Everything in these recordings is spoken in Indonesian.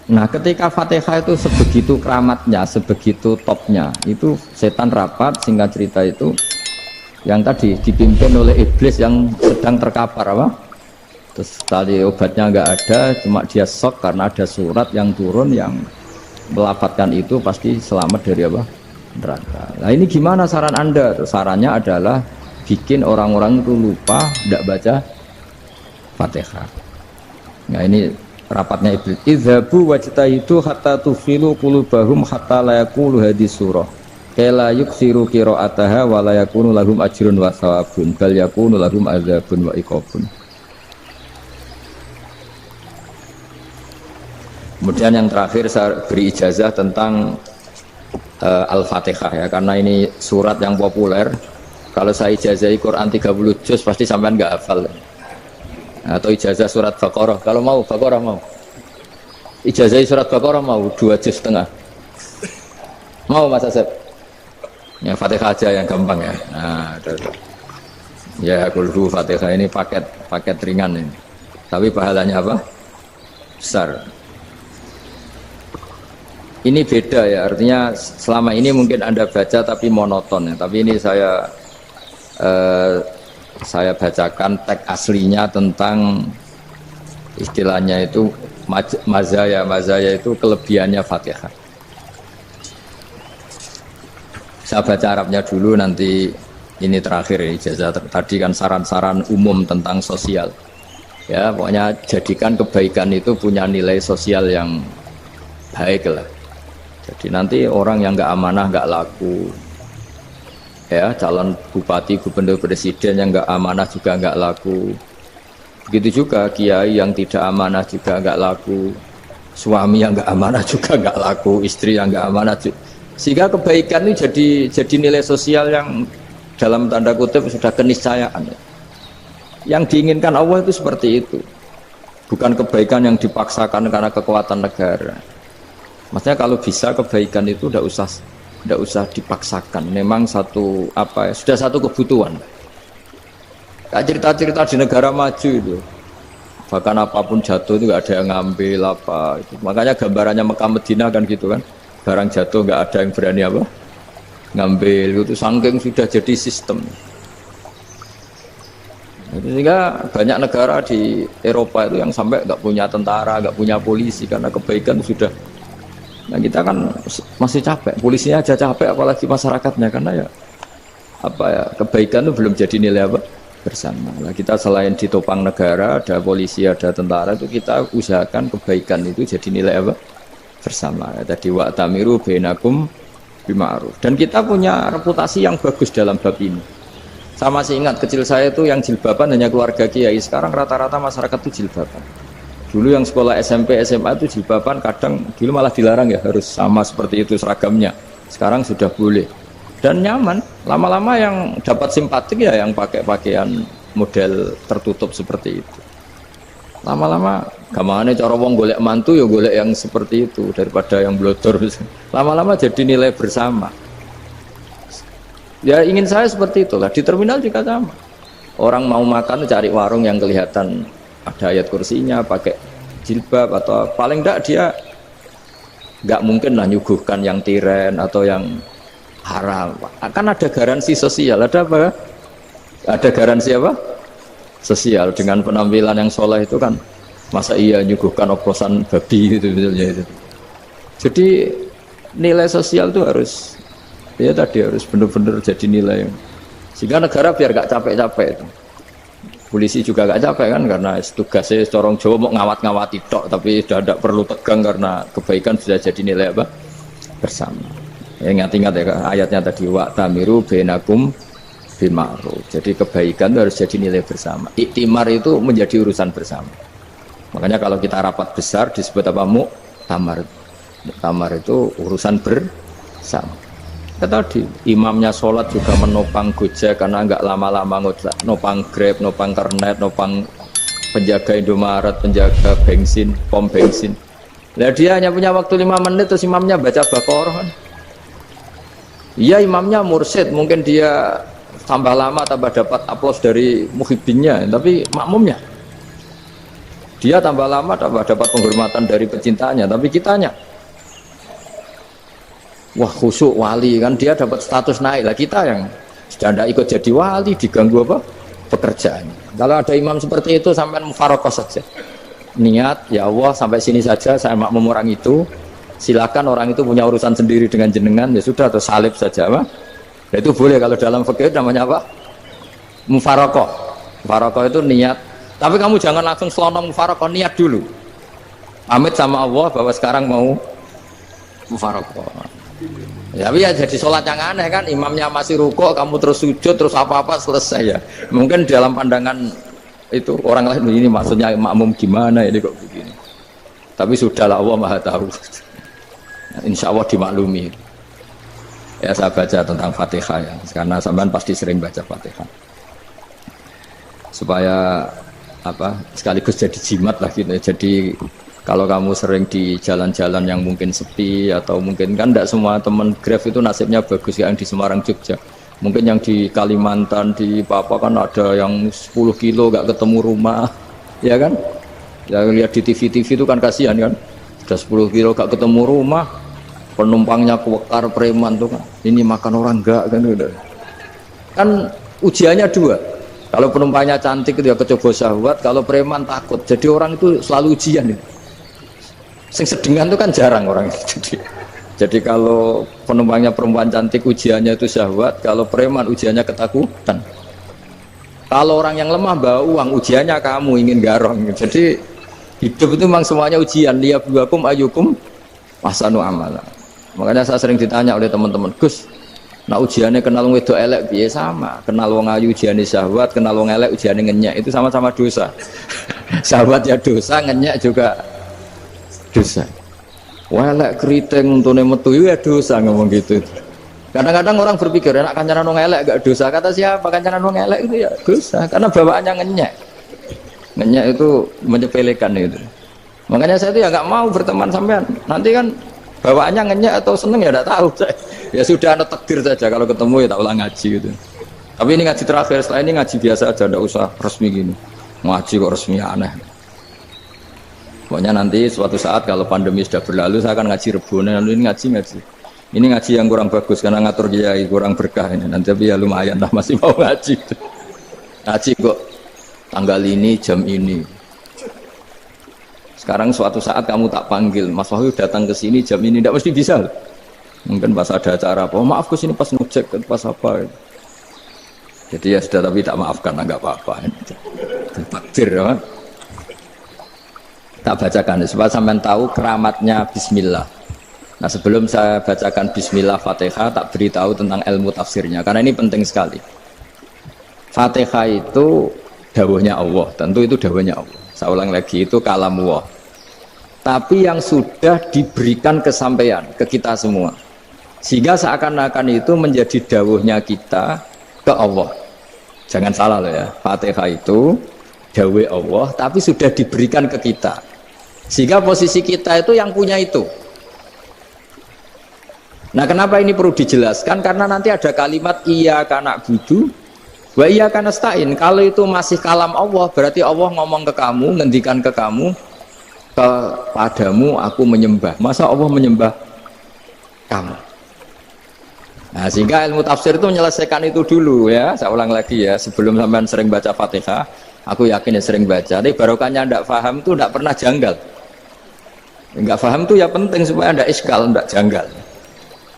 Nah, ketika Fatihah itu sebegitu keramatnya, sebegitu topnya, itu setan rapat, singkat cerita itu yang tadi dipimpin oleh iblis yang sedang terkapar apa? Terus tadi obatnya nggak ada, cuma dia shock karena ada surat yang turun yang melafatkan itu pasti selamat dari apa? Neraka. Nah ini gimana saran Anda? Sarannya adalah bikin orang-orang itu lupa, tidak baca Fatihah. Nah ini rapatnya iblis. Idzabu wajtahidu hatta tufilu qulubahum hatta la yaqulu hadis surah. Kala yuksiru qira'ataha wa la yakunu lahum ajrun wa thawabun bal yakunu lahum adzabun wa iqabun. Kemudian yang terakhir saya beri ijazah tentang Al-Fatihah ya, karena ini surat yang populer. Kalau saya ijazahi Quran 30 juz pasti sampean nggak hafal. Atau ijazah surat Baqarah, kalau mau Baqarah mau. Ijazahi surat Baqarah mau 2 juz setengah. Mau Mas Asep? Ya Fatihah aja yang gampang ya. Nah, ya kulhu Fatihah ini paket ringan ini. Tapi pahalanya apa? Besar. Ini beda ya, artinya selama ini mungkin Anda baca tapi monoton ya. Tapi ini saya bacakan teks aslinya tentang istilahnya itu mazaya itu kelebihannya Fatihah. Saya baca Arabnya dulu, nanti ini terakhir ya, ijazah tadi kan saran-saran umum tentang sosial ya, pokoknya jadikan kebaikan itu punya nilai sosial yang baik lah. Jadi nanti orang yang nggak amanah nggak laku ya, calon bupati, gubernur, presiden yang nggak amanah juga nggak laku. Begitu juga kiai yang tidak amanah juga nggak laku, suami yang nggak amanah juga nggak laku, istri yang nggak amanah juga. Sehingga kebaikan itu jadi nilai sosial yang dalam tanda kutip sudah keniscayaan. Yang diinginkan Allah itu seperti itu, bukan kebaikan yang dipaksakan karena kekuatan negara. Maksudnya kalau bisa kebaikan itu tidak usah dipaksakan. Memang satu apa ya, sudah satu kebutuhan. Kayak cerita-cerita di negara maju itu, bahkan apapun jatuh itu nggak ada yang ngambil apa. Itu. Makanya gambarannya Mekah Medina kan gitu kan. Barang jatuh nggak ada yang berani apa ngambil, itu saking sudah jadi sistem. Sehingga banyak negara di Eropa itu yang sampai nggak punya tentara, nggak punya polisi karena kebaikan sudah. Nah kita kan masih capek, polisinya aja capek apalagi masyarakatnya, karena ya apa ya, kebaikan itu belum jadi nilai apa bersama. Nah kita selain ditopang negara, ada polisi, ada tentara, itu kita usahakan kebaikan itu jadi nilai apa bersama. Tadi wa tamiru bainakum bima'ruf. Dan kita punya reputasi yang bagus dalam bab ini. Saya masih ingat kecil saya itu yang jilbaban hanya keluarga kiai. Sekarang rata-rata masyarakat itu jilbaban. Dulu yang sekolah SMP, SMA itu jilbaban kadang dulu malah dilarang ya, harus sama seperti itu seragamnya. Sekarang sudah boleh. Dan nyaman. Lama-lama yang dapat simpatik ya yang pakai pakaian model tertutup seperti itu. Lama-lama gamane cara wong golek mantu ya golek yang seperti itu daripada yang blodor. Lama-lama jadi nilai bersama. Ya ingin saya seperti itulah. Di terminal juga sama. Orang mau makan cari warung yang kelihatan ada ayat kursinya, pakai jilbab, atau paling enggak dia nggak mungkin lah nyuguhkan yang tiren atau yang haram. Akan ada garansi sosial. Ada apa? Ada garansi apa? Sosial. Dengan penampilan yang soleh itu kan, masa iya nyuguhkan oplosan babi itu misalnya itu. Jadi nilai sosial itu harus ya tadi harus benar-benar jadi nilai, sehingga negara biar gak capek-capek itu. Polisi juga gak capek kan, karena tugasnya corong Jawa mau ngawat-ngawati tok, tapi sudah tidak perlu tegang karena kebaikan sudah jadi nilai apa bersama. Ya, ingat-ingat ya ayatnya tadi, wa tamiru bainakum bima'ruf. Jadi kebaikan itu harus jadi nilai bersama. Iktimar itu menjadi urusan bersama. Makanya kalau kita rapat besar disebut apa? Muktamar. Muktamar itu urusan bersama. Tadi imamnya sholat juga menopang Gojek karena nggak lama-lama nopang Grab, nopang Kernet, nopang penjaga Indomaret, penjaga bensin, pom bensin. Nah dia hanya punya waktu 5 menit terus imamnya baca Baqarah kan. Iya imamnya mursyid, mungkin dia tambah lama tambah dapat aplaus dari muhibbinnya, tapi makmumnya Dia tambah lama tambah dapat penghormatan dari pecintanya, tapi kitanya wah khusyuk wali kan, dia dapat status naik lah. Kita yang sudah tidak ikut jadi wali diganggu apa pekerjaannya. Kalau ada imam seperti itu sampai mufarokoh saja, niat ya Allah sampai sini saja, saya makmum orang itu, silakan orang itu punya urusan sendiri dengan jenengan, ya sudah, atau salib saja apa. Ya, itu boleh. Kalau dalam fikih namanya apa, mufarokoh. Mufarokoh itu niat, tapi kamu jangan langsung selonong mufarokoh, niat dulu pamit sama Allah bahwa sekarang mau mufarokoh. Ya, tapi ya jadi sholat yang aneh kan, imamnya masih rukuk, kamu terus sujud, terus apa-apa selesai ya. Mungkin dalam pandangan itu orang lain ini maksudnya makmum gimana ini kok begini. Tapi sudahlah, Allah Maha tahu. Insya Allah dimaklumi. Ya saya baca tentang Fatihah ya, karena sampean pasti sering baca Fatihah. Supaya apa sekaligus jadi jimat lah gitu. Jadi kalau kamu sering di jalan-jalan yang mungkin sepi, atau mungkin kan tidak semua teman Grab itu nasibnya bagus yang di Semarang Jogja. Mungkin yang di Kalimantan, di Papua kan ada yang 10 kilo gak ketemu rumah, ya kan? Ya lihat di TV-TV itu kan kasihan kan, sudah 10 kilo gak ketemu rumah, penumpangnya kewekar preman tuh kan, ini makan orang enggak kan udah. Kan ujiannya dua, kalau penumpangnya cantik itu ya kecoba syahwat, kalau preman takut. Jadi orang itu selalu ujian itu. Sing sedengan itu kan jarang orang itu. Jadi kalau penumpangnya perempuan cantik ujiannya itu syahwat, kalau preman ujiannya ketakutan. Kalau orang yang lemah bawa uang ujiannya kamu ingin garong. Jadi hidup itu memang semuanya ujian. Liyabluwakum ayyukum ahsanu amala. Makanya saya sering ditanya oleh teman-teman, Gus, nah ujiannya kenal wong wedok elek piye? Sama. Kenal wong ayu ujiannya syahwat, kenal wong elek ujiannya ngenyek, itu sama-sama dosa. Syahwat ya dosa, ngenyek juga dosa. Welek keriting untune metu ya dosa, ngomong gitu. Kadang-kadang orang berpikir enak kancanan wong elek gak dosa. Kata siapa? Kancanan wong elek itu ya dosa, karena bawaannya ngenyek. Ngenyek itu menyepelekan itu. Makanya saya itu ya nggak mau berteman sampean. Nanti kan bawaannya ngenyek atau seneng ya tidak tahu. Ya sudah, ada takdir saja, kalau ketemu ya tak ulang ngaji gitu. Tapi ini ngaji terakhir, setelah ini ngaji biasa aja, tidak usah resmi gini. Ngaji kok resmi aneh. Pokoknya nanti suatu saat kalau pandemi sudah berlalu, saya akan ngaji Rebone. Lalu ini ngaji. Ini ngaji yang kurang bagus karena ngatur kiai kurang berkah ini. Nanti tapi ya lumayan lah, masih mau ngaji. Ngaji kok tanggal ini, jam ini. Sekarang suatu saat kamu tak panggil, Mas Wahyu datang ke sini jam ini, tidak mesti bisa. Mungkin pas ada acara apa, maaf ke sini pas ngecek, pas apa. Jadi ya sudah, tapi tak maafkan, enggak apa-apa. Takdir ya. Tak bacakan supaya sampean tahu keramatnya bismillah. Nah, sebelum saya bacakan bismillah Fatihah, tak beritahu tentang ilmu tafsirnya karena ini penting sekali. Fatihah itu dawuhnya Allah, tentu itu dawuhnya Allah. Saya ulang lagi, itu kalamullah. Tapi yang sudah diberikan kesampaian ke kita semua. Sehingga seakan-akan itu menjadi dawuhnya kita ke Allah. Jangan salah loh ya. Fatihah itu dawuh Allah tapi sudah diberikan ke kita. Sehingga posisi kita itu yang punya itu. Nah, kenapa ini perlu dijelaskan? Karena nanti ada kalimat iyyaka na'budu wa iyyaka nasta'in. Kalau itu masih kalam Allah, berarti Allah ngomong ke kamu, ngendikan ke kamu, kepadamu aku menyembah. Masa Allah menyembah kamu? Nah, sehingga ilmu tafsir itu menyelesaikan itu dulu ya. Saya ulang lagi ya, sebelum sampean sering baca Fatihah, aku yakin ya sering baca. Tapi barokahnya tidak paham itu tidak pernah janggal. Enggak paham itu ya penting supaya tidak iskal, tidak janggal.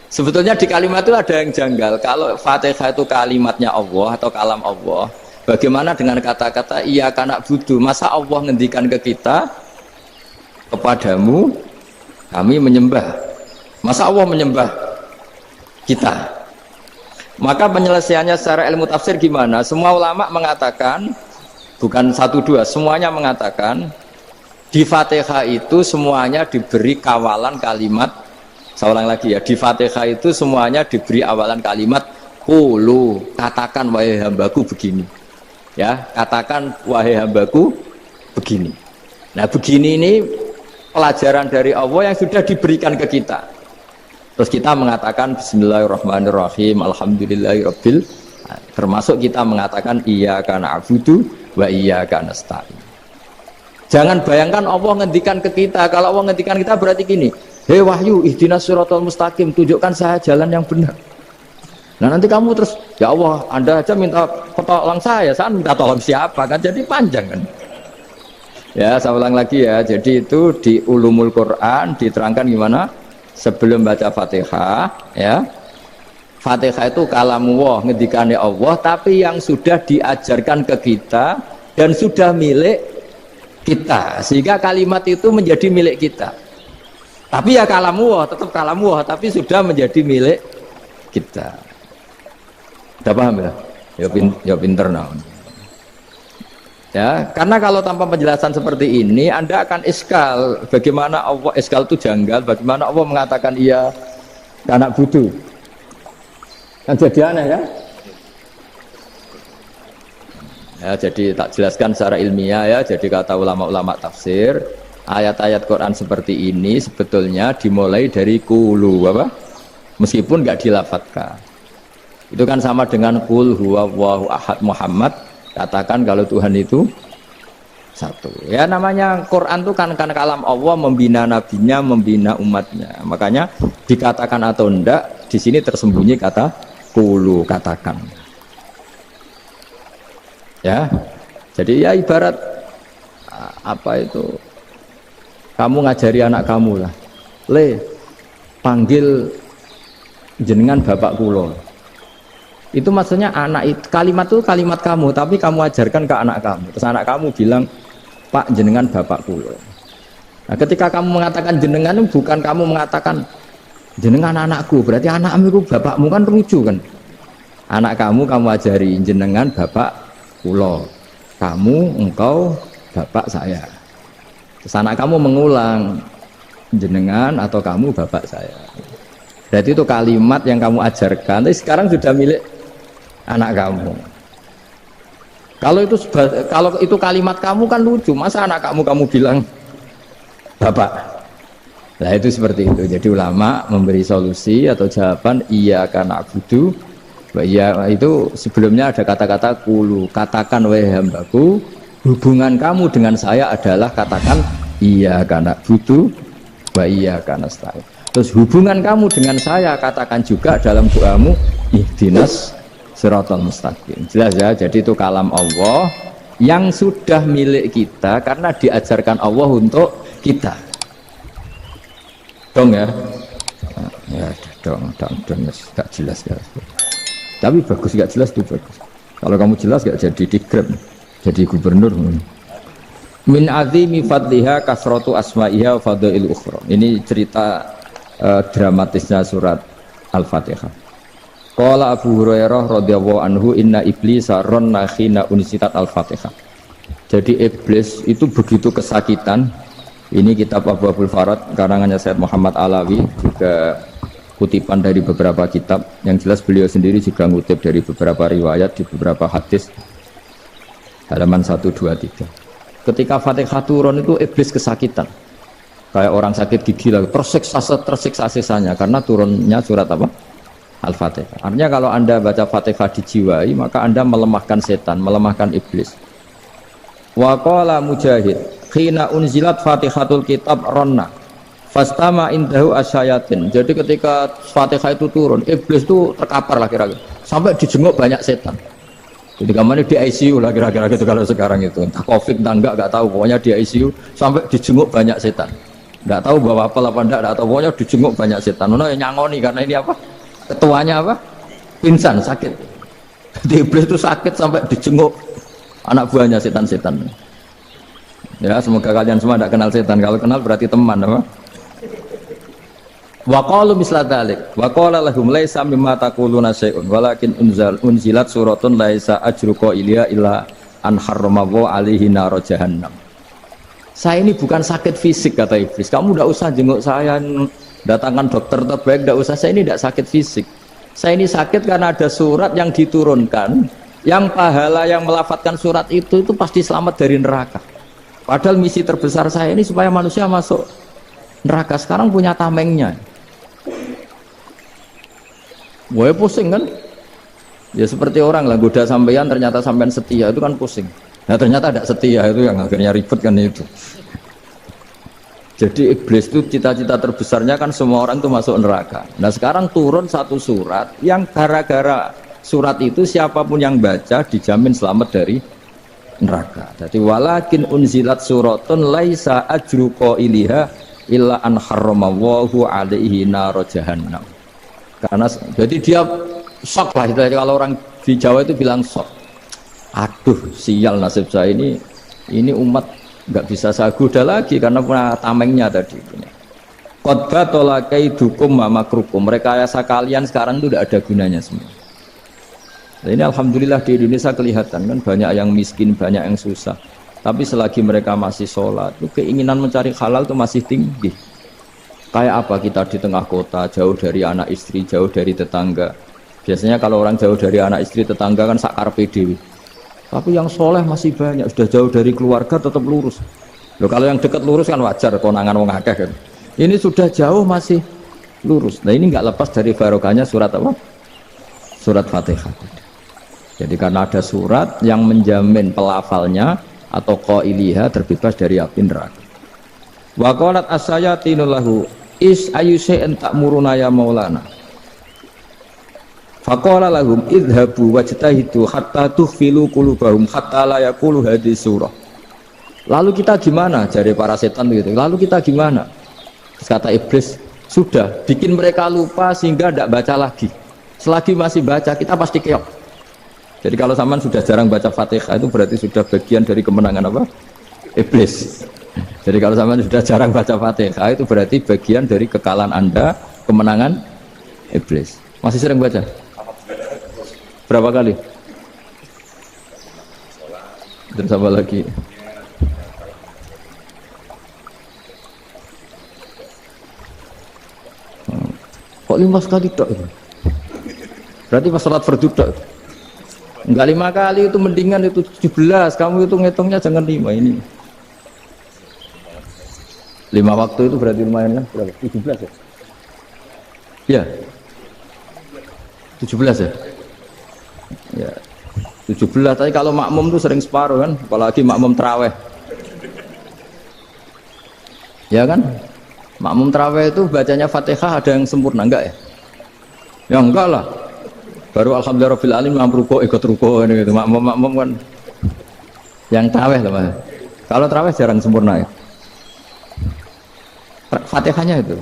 Sebetulnya di kalimat itu ada yang janggal. Kalau Fatihah itu kalimatnya Allah atau kalam Allah, bagaimana dengan kata-kata iyyaka na'budu? Masa Allah ngendikan ke kita, kepadamu kami menyembah? Masa Allah menyembah kita? Maka penyelesaiannya secara ilmu tafsir gimana? Semua ulama mengatakan, bukan satu dua, semuanya mengatakan di Fatihah itu semuanya diberi kawalan kalimat. Saya ulang lagi ya, di Fatihah itu semuanya diberi awalan kalimat qulu, katakan wahai hambaku begini. Ya, katakan wahai hambaku begini. Nah, begini ini pelajaran dari Allah yang sudah diberikan ke kita. Terus kita mengatakan bismillahirrahmanirrahim, alhamdulillahirabbil, termasuk kita mengatakan iyyaka na'budu wa iyyaka nasta'in. Jangan bayangkan Allah ngendikan ke kita. Kalau Allah ngendikan kita berarti gini, hei wahyu ihdinas siratal mustaqim, tunjukkan saya jalan yang benar. Nah nanti kamu terus, ya Allah, Anda aja minta tolong saya minta tolong siapa kan, jadi panjang kan. Ya saya ulang lagi ya, jadi itu di ulumul Quran diterangkan gimana sebelum baca Fatihah ya. Fatihah itu kalamullah, ngendikane Allah, tapi yang sudah diajarkan ke kita dan sudah milik kita, sehingga kalimat itu menjadi milik kita. Tapi ya kalamullah, tetap kalamullah, tapi sudah menjadi milik kita. Udah paham ya? Ya pinter nah. Ya, karena kalau tanpa penjelasan seperti ini Anda akan iskal. Bagaimana Allah, iskal itu janggal, bagaimana Allah mengatakan iya anak butuh. Kan jadi aneh ya? Ya, jadi tak jelaskan secara ilmiah ya. Jadi kata ulama-ulama tafsir, ayat-ayat Quran seperti ini sebetulnya dimulai dari kulu apa? Meskipun nggak dilafatkan. Itu kan sama dengan kul huwallahu ahad Muhammad, katakan kalau Tuhan itu satu. Ya namanya Quran itu kan kalam Allah, membina nabinya, membina umatnya. Makanya dikatakan atau enggak, di sini tersembunyi kata kulu, katakan. Ya. Jadi ya ibarat apa itu? Kamu ngajari anak kamu lah. Le, panggil jenengan bapak kulo. Itu maksudnya anak itu, kalimat itu kalimat kamu, tapi kamu ajarkan ke anak kamu. Terus anak kamu bilang, Pak jenengan bapak kulo. Nah, ketika kamu mengatakan jenengan, bukan kamu mengatakan jenengan anakku, berarti anakmu itu bapakmu, kan lucu kan? Anak kamu ajari jenengan bapak kulo, kamu engkau bapak saya. Terus anak kamu mengulang jenengan atau kamu bapak saya. Berarti itu kalimat yang kamu ajarkan, tapi sekarang sudah milik anak kamu. Kalau itu kalimat kamu kan lucu, masa anak kamu bilang bapak. Nah itu seperti itu. Jadi ulama memberi solusi atau jawaban iya karena abudu. Iya itu sebelumnya ada kata-kata kulu, katakan wahai hambaku, hubungan kamu dengan saya adalah katakan iya karena abudu wa iya karena nasta'in. Terus hubungan kamu dengan saya katakan juga dalam doamu ihdinas siratal mustaqim. Jelas ya, jadi itu kalam Allah yang sudah milik kita karena diajarkan Allah untuk kita. Dong ya? Ya dong, gak jelas ya. Tapi bagus, gak jelas itu bagus. Kalau kamu jelas gak jadi digrab, jadi gubernur. Min azimi fadliha kasratu asma'iha fadail ukhra. Ini cerita dramatisnya surat Al-Fatihah. Qala Abu Hurairah radhiyallahu anhu inna iblisa ranna khina unsitat Al-Fatihah. Jadi iblis itu begitu kesakitan. Ini kitab Abwaabul Farad karangannya Syekh Muhammad Alawi, juga kutipan dari beberapa kitab. Yang jelas beliau sendiri juga ngutip dari beberapa riwayat di beberapa hadis. Halaman 123. Ketika Fatihah turun itu iblis kesakitan. Kayak orang sakit gigi lah, tersiksa sisanya karena turunnya surat apa? Al-Fatihah. Artinya kalau Anda baca Fatihah dijiwai, maka Anda melemahkan setan, melemahkan iblis. Wa qala Mujahid, khina unzilat Fatihatul kitab ronna fastama indahu asyayatin. Jadi ketika Fatihah itu turun, iblis itu terkapar lah kira-kira. Sampai dijenguk banyak setan. Jadi kemana di ICU lah kira-kira gitu kalau sekarang itu. Entah Covid entah enggak tahu, pokoknya di ICU sampai dijenguk banyak setan. Enggak tahu bawa apa enggak tahu, pokoknya dijenguk banyak setan. Ono yang nyangoni karena ini apa? Ketuanya apa? Pingsan, sakit. Di iblis itu sakit sampai dijenguk anak buahnya setan-setan. Ya semoga kalian semua tidak kenal setan. Kalau kenal berarti teman apa? Wa qalu misla dzalik. Wa qala lahum laisa mimma taquluna syai'un walakin unzilat suratun laisa ajruqa ilya illa an harramahu alaihi nar jahannam. Saya ini bukan sakit fisik kata iblis. Kamu tidak usah jenguk saya, datangkan dokter terbaik, tidak usah. Saya ini tidak sakit fisik. Saya ini sakit karena ada surat yang diturunkan, yang pahala yang melafatkan surat itu pasti selamat dari neraka. Padahal misi terbesar saya ini supaya manusia masuk neraka. Sekarang punya tamengnya. Wah pusing kan? Ya seperti orang lah, goda sampean ternyata sampean setia, itu kan pusing. Nah ternyata tidak setia, itu yang akhirnya ribet kan itu. Jadi iblis itu cita-cita terbesarnya kan semua orang itu masuk neraka. Nah sekarang turun satu surat yang gara-gara surat itu siapapun yang baca dijamin selamat dari neraka. Jadi walakin unzilat suratun laisa ajru qailiha illa an harramallahu alaihi nar jahannam. Karena jadi dia shock lah itu, kalau orang di Jawa itu bilang shock. Aduh sial nasib saya ini umat nggak bisa saya goda lagi karena punya tamengnya tadi. Qad tolakai dukum makrukum, rekayasa kalian sekarang itu tidak ada gunanya semua. Nah, ini alhamdulillah di Indonesia kelihatan kan banyak yang miskin, banyak yang susah. Tapi selagi mereka masih sholat, itu keinginan mencari halal itu masih tinggi. Kayak apa kita di tengah kota, jauh dari anak istri, jauh dari tetangga. Biasanya kalau orang jauh dari anak istri, tetangga kan sakar pede. Tapi yang soleh masih banyak, sudah jauh dari keluarga tetap lurus. Loh, kalau yang dekat lurus kan wajar, konangan wong akeh kan. Ini sudah jauh masih lurus. Nah ini nggak lepas dari barokahnya surat apa? Surat Fatihah. Jadi karena ada surat yang menjamin pelafalnya atau qailiha terbebas dari api neraka. Wa qalat as-sayatinu lahu is ayyusa'in ta'muruna ya maulana. Faqala lahum idhabu wajtahidu hatta tukhfilu qulubahum hatta la yaqulu hadhihi surah. Lalu kita gimana? Jari para setan begitu. Lalu kita gimana? Terus kata iblis, sudah bikin mereka lupa sehingga tidak baca lagi. Selagi masih baca kita pasti keok. Jadi kalau sampean sudah jarang baca Fatihah itu berarti sudah bagian dari kemenangan apa? Iblis. Jadi kalau sampean sudah jarang baca Fatihah itu berarti bagian dari kekalahan Anda, kemenangan iblis. Masih sering baca? Berapa kali? Terus apa lagi? Kok 5 kali tok? Berarti pas sholat fardu tok. Enggak 5 kali, itu mendingan itu 17. Kamu itu ngitungnya jangan 5 ini. 5 waktu itu berarti lumayan kan? Berapa? 17 ya? Iya. 17 ya? Ya. 17, tapi kalau makmum tuh sering separuh kan, apalagi makmum tarawih. Ya kan? Makmum tarawih itu bacanya Fatihah ada yang sempurna enggak ya? Ya enggak lah. Baru alhamdulillah rabbil alamin mampu ruko ikut ruko gitu. Makmum kan yang tarawih loh Mas. Kalau tarawih jarang sempurna ya. Fatihahnya itu.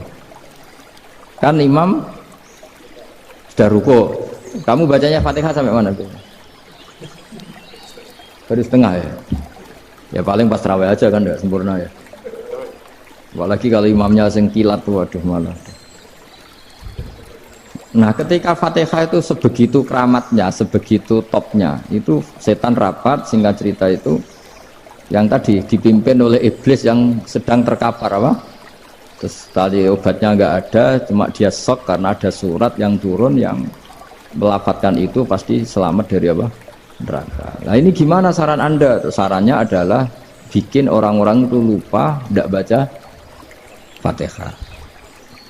Kan imam sudah ruko. Kamu bacanya Fatihah sampai mana tuh? Baru setengah ya. Ya paling pas tarawih aja kan enggak sempurna ya. Apalagi kalau imamnya sing kilat tuh waduh malah. Nah ketika Fatihah itu sebegitu keramatnya, sebegitu topnya, itu setan rapat, singkat cerita itu yang tadi dipimpin oleh iblis yang sedang terkapar apa? Terus tadi obatnya nggak ada, cuma dia shock karena ada surat yang turun yang melafatkan itu pasti selamat dari apa? Neraka. Nah ini gimana saran Anda? Sarannya adalah bikin orang-orang itu lupa, tidak baca Fatihah.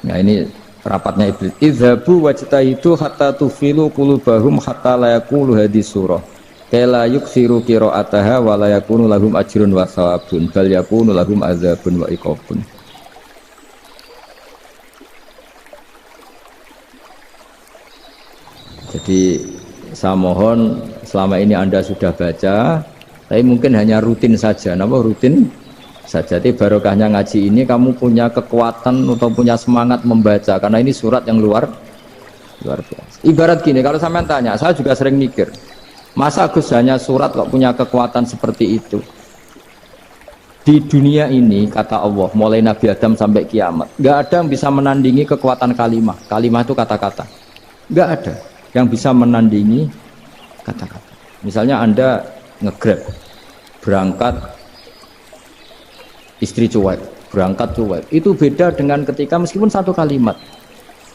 Nah ini rapatnya iblis. Idhabu wajtahidu hatta tufilu qulubahum hatta la yaqulu hadhihi surah. Kala yuksiru qira'ataha wa la yakunu lahum ajrun wa thawabun bal yakunu lahum adzabun wa iqabun. Jadi saya mohon selama ini Anda sudah baca, tapi mungkin hanya rutin saja. Napa rutin saja? Jadi barokahnya ngaji ini kamu punya kekuatan atau punya semangat membaca karena ini surat yang luar biasa. Ibarat gini, kalau sampean tanya, saya juga sering mikir, masa Gus hanya surat kok punya kekuatan seperti itu? Di dunia ini kata Allah, mulai Nabi Adam sampai kiamat, nggak ada yang bisa menandingi kekuatan kalimah. Kalimah itu kata-kata, nggak ada yang bisa menandingi kata-kata. Misalnya Anda nge-grab berangkat, istri cuek, berangkat cuek, itu beda dengan ketika meskipun satu kalimat,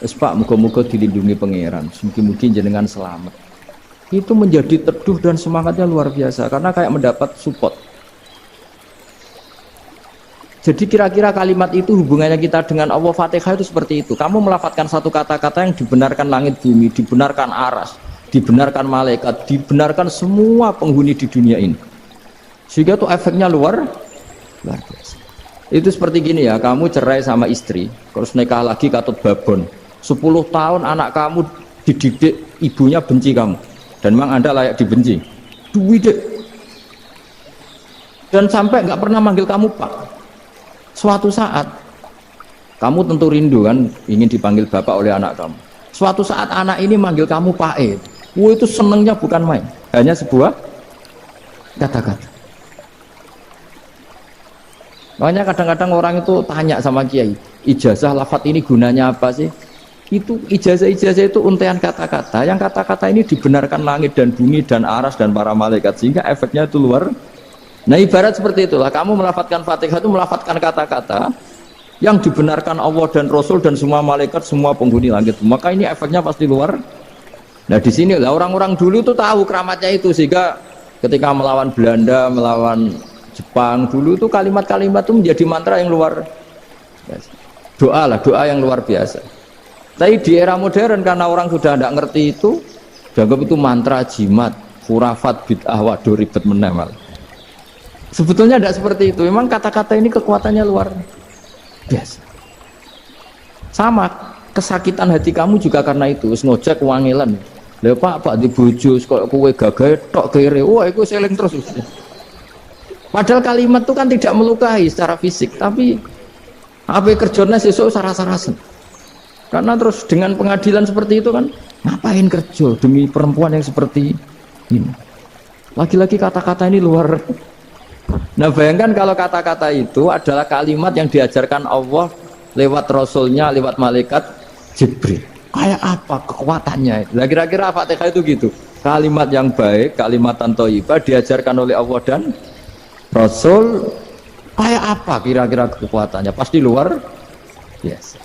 Pak muga-muga dilindungi pangeran, mungkin jenengan selamat, itu menjadi teduh dan semangatnya luar biasa karena kayak mendapat support. Jadi kira-kira kalimat itu hubungannya kita dengan Allah. Fatihah itu seperti itu, kamu melafadzkan satu kata-kata yang dibenarkan langit bumi, dibenarkan aras, dibenarkan malaikat, dibenarkan semua penghuni di dunia ini. Sehingga tuh efeknya luar biasa. Itu seperti gini ya, kamu cerai sama istri, terus nikah lagi katut babon. 10 tahun anak kamu dididik, ibunya benci kamu. Dan memang Anda layak dibenci. Dididik. Dan sampai nggak pernah manggil kamu Pak. Suatu saat, kamu tentu rindu kan, ingin dipanggil Bapak oleh anak kamu. Suatu saat anak ini manggil kamu Pak E. Wah, itu senengnya bukan main. Hanya sebuah kata-kata. Makanya kadang-kadang orang itu tanya sama kiai, ijazah lafadz ini gunanya apa sih? Itu ijazah-ijazah itu untean kata-kata, yang kata-kata ini dibenarkan langit dan bumi dan aras dan para malaikat, sehingga efeknya itu luar. Nah ibarat seperti itulah, kamu melafadzkan Fatihah itu melafadzkan kata-kata yang dibenarkan Allah dan Rasul dan semua malaikat, semua penghuni langit, maka ini efeknya pasti luar. Nah di sini lah orang-orang dulu itu tahu keramatnya itu, sehingga ketika melawan Belanda, melawan Jepang dulu itu kalimat-kalimat itu menjadi mantra yang luar biasa. Doa lah, doa yang luar biasa. Tapi di era modern karena orang sudah tidak ngerti itu, dianggap itu mantra, jimat, khurafat, bid'ah, waduh ribet menemal. Sebetulnya tidak seperti itu. Memang kata-kata ini kekuatannya luar biasa. Sama kesakitan hati kamu juga karena itu. Ngojek wangilan. Lha Pak di bojo kok kowe gagahe tok kere. Wah, iku seling terus. Padahal kalimat itu kan tidak melukai secara fisik, tapi apa kerjanya sesuk sarah-sarasen. Karena terus dengan pengadilan seperti itu kan, ngapain kerja demi perempuan yang seperti ini? Lagi-lagi kata-kata ini luar. Nah bayangkan kalau kata-kata itu adalah kalimat yang diajarkan Allah lewat Rasulnya, lewat malaikat Jibril. Kayak apa kekuatannya? Nah kira-kira Fatihah itu gitu. Kalimat yang baik, kalimatan thayyibah diajarkan oleh Allah dan Rasul, kayak apa kira-kira kekuatannya? Pasti luar biasa.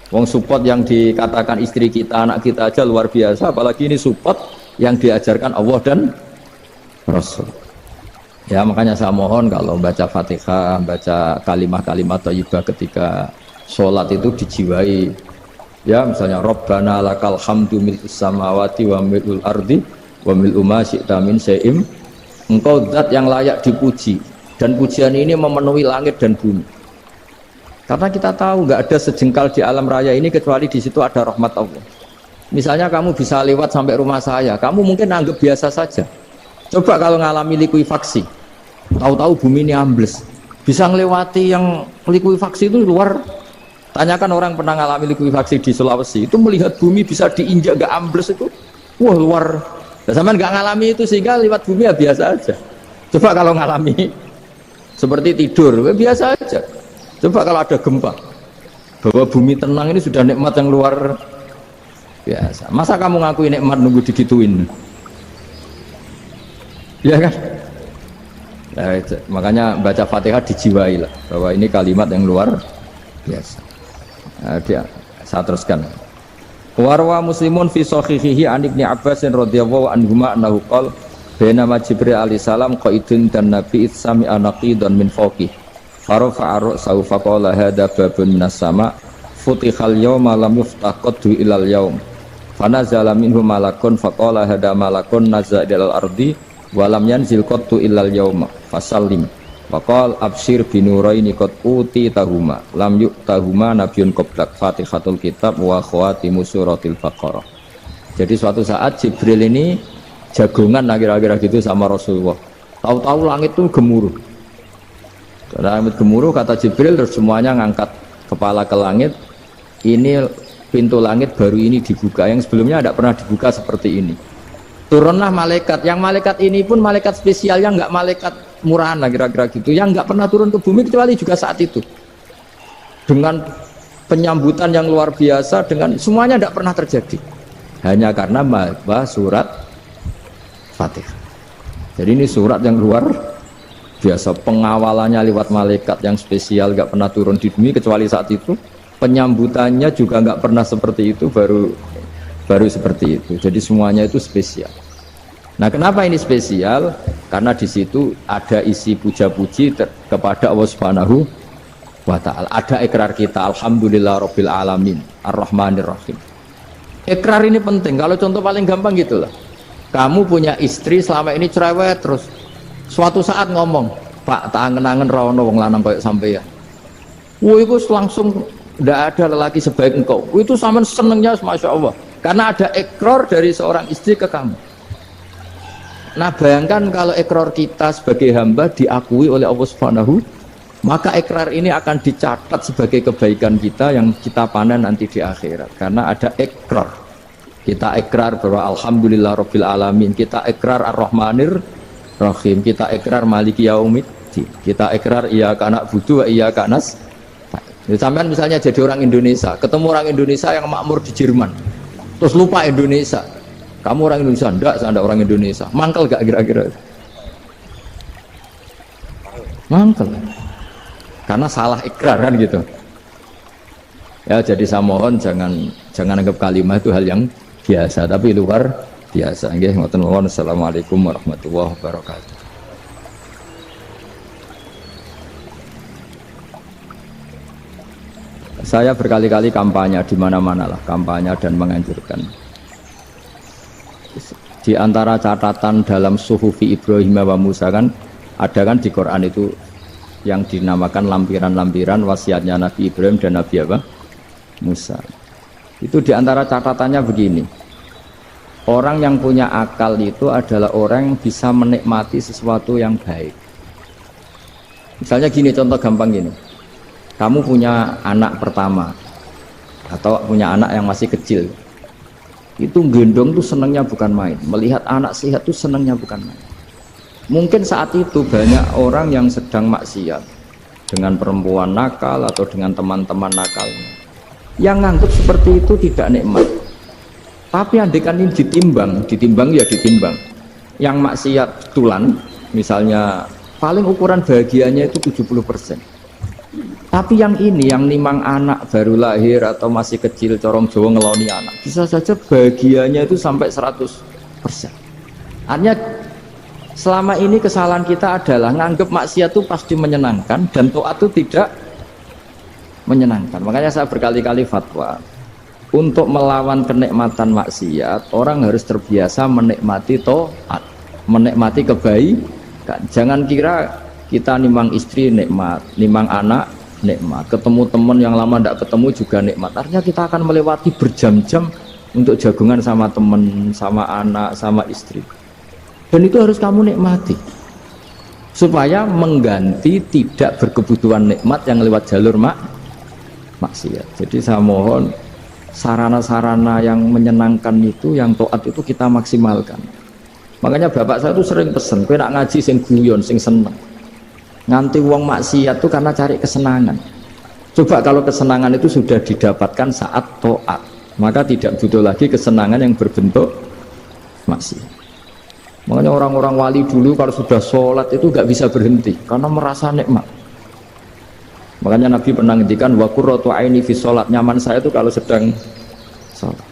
Wong support yang dikatakan istri kita, anak kita aja luar biasa, apalagi ini support yang diajarkan Allah dan Rasul. Ya makanya saya mohon kalau baca Fatihah, baca kalimat-kalimat thayyibah ketika sholat itu dijiwai. Ya misalnya Rabbana lakal hamdu mil'us samawati wa mil'ul ardi wa mil'u ma syi'ta min syai'im. Engkau zat yang layak dipuji, dan pujian ini memenuhi langit dan bumi. Karena kita tahu nggak ada sejengkal di alam raya ini kecuali di situ ada rahmat Allah. Misalnya kamu bisa lewat sampai rumah saya, kamu mungkin anggap biasa saja. Coba kalau ngalami likuifaksi, tahu-tahu bumi ini ambles, bisa ngelewati yang likuifaksi itu luar. Tanyakan orang pernah ngalami likuifaksi di Sulawesi, itu melihat bumi bisa diinjak nggak ambles itu, wah luar. Nah, sampean nggak ngalami itu sehingga lewat bumi ya biasa aja. Coba kalau ngalami seperti tidur, ya biasa aja. Coba kalau ada gempa, bahwa bumi tenang ini sudah nikmat yang luar biasa. Masa kamu ngakui nikmat nunggu digituin? Ya kan? Nah, makanya baca Fatihah dijiwai lah, bahwa ini kalimat yang luar biasa. Nah, saya teruskan. Warwa Muslimun fi sahihihi an Ibnu Abbas radhiyallahu anhuma annahu qala bainama Jibril alaihi salam qaidun dan Nabi itsami anaqidan min fawqi farafa'a ra'sahu faqala hadza babun minas sama futihal yawma lam yuftah qaddu ilal yaum fanazala minhu malakun faqala hadza malakun nazala ilal ardi wa lam yanzil qaddu ilal yauma fasallim faqal absyir binuraini qad uti tahuma lam yu'tahuma nabiyyun qablak Fatihatul kitab wa khawatimu suratil Baqarah. Jadi suatu saat Jibril ini jagongan kira-kira gitu sama Rasulullah. Tahu-tahu langit itu gemuruh. Langit gemuruh kata Jibril, terus semuanya ngangkat kepala ke langit. Ini pintu langit baru ini dibuka, yang sebelumnya tidak pernah dibuka seperti ini. Turunlah malaikat, yang malaikat ini pun malaikat spesial, yang nggak malaikat murahan lah kira-kira gitu, yang nggak pernah turun ke bumi kecuali juga saat itu. Dengan penyambutan yang luar biasa, dengan semuanya tidak pernah terjadi. Hanya karena surat Fatihah. Jadi ini surat yang luar biasa, pengawalannya lewat malaikat yang spesial, nggak pernah turun di bumi kecuali saat itu. Penyambutannya juga nggak pernah seperti itu, baru seperti itu. Jadi semuanya itu spesial. Nah, kenapa ini spesial? Karena di situ ada isi puja-puji kepada Allah Subhanahu wa Ta'ala. Ada ikrar kita, alhamdulillah rabbil alamin, ar-rahmanir rahim. Ikrar ini penting. Kalau contoh paling gampang gitulah. Kamu punya istri selama ini cerewet terus, Suatu saat ngomong, Pak, tak angen-angen ra ono wong lanang koyo sampeyan. Wah, itu langsung tidak ada lelaki sebaik engkau. Itu sama senengnya, masya Allah. Karena ada ikrar dari seorang istri ke kamu. Nah, bayangkan kalau ikrar kita sebagai hamba diakui oleh Allah Subhanahu, maka ikrar ini akan dicatat sebagai kebaikan kita yang kita panen nanti di akhirat. Karena ada ikrar. Kita ikrar bahwa Alhamdulillah Rabbil Alamin. Kita ikrar Ar-Rahmanir Rahim. Kita ikrar Maliki Yaumiddin. Kita ikrar Iyyaka na'budu wa iyyaka nasta'in. Sampean misalnya jadi orang Indonesia, ketemu orang Indonesia yang makmur di Jerman, terus lupa Indonesia. Kamu orang Indonesia? Enggak, saya enggak orang Indonesia. Mangkel gak kira-kira? Mangkel. Karena salah ikrar kan gitu. Ya, jadi saya mohon jangan anggap kalimat itu hal yang biasa, tapi luar biasa. Nggih, ngoten mawon. Assalamualaikum warahmatullahi wabarakatuh. Saya berkali-kali kampanye di mana-mana lah, kampanye dan menganjurkan. Di antara catatan dalam Suhufi Ibrahim wa Musa kan ada kan di Quran itu yang dinamakan lampiran-lampiran wasiatnya Nabi Ibrahim dan Nabi apa? Musa. Itu di antara catatannya begini. Orang yang punya akal itu adalah orang yang bisa menikmati sesuatu yang baik. Misalnya gini, contoh gampang gini. Kamu punya anak pertama atau punya anak yang masih kecil, itu gendong tuh senangnya bukan main, melihat anak sehat tuh senangnya bukan main. Mungkin saat itu banyak orang yang sedang maksiat dengan perempuan nakal atau dengan teman-teman nakalnya yang nganggap seperti itu tidak nikmat. Tapi andaikan ini ditimbang ya ditimbang, yang maksiat tulan misalnya paling ukuran bahagianya itu 70%. Tapi yang ini, yang nimang anak baru lahir atau masih kecil, corong Jawa ngeloni anak, bisa saja bahagianya itu sampai 100%. Artinya selama ini kesalahan kita adalah nganggap maksiat itu pasti menyenangkan dan taat itu tidak menyenangkan. Makanya saya berkali-kali fatwa, untuk melawan kenikmatan maksiat, orang harus terbiasa menikmati taat, menikmati kebaikan. Jangan kira kita nimang istri nikmat, nimang anak nikmat, ketemu teman yang lama tidak ketemu juga nikmat. Artinya kita akan melewati berjam-jam untuk jagungan sama teman, sama anak, sama istri. Dan itu harus kamu nikmati supaya mengganti tidak berkebutuhan nikmat yang lewat jalur maksiat. Jadi saya mohon sarana-sarana yang menyenangkan itu, yang taat itu kita maksimalkan. Makanya bapak saya tuh sering pesen, kowe nak ngaji sing guyon, sing seneng. Nganti wong maksiat itu karena cari kesenangan. Coba kalau kesenangan itu sudah didapatkan saat taat, maka tidak butuh lagi kesenangan yang berbentuk maksiat. Makanya orang-orang wali dulu kalau sudah sholat itu gak bisa berhenti karena merasa nikmat. Makanya Nabi pernah ngendikan wa qurratu aini fi sholat, nyaman saya itu kalau sedang sholat.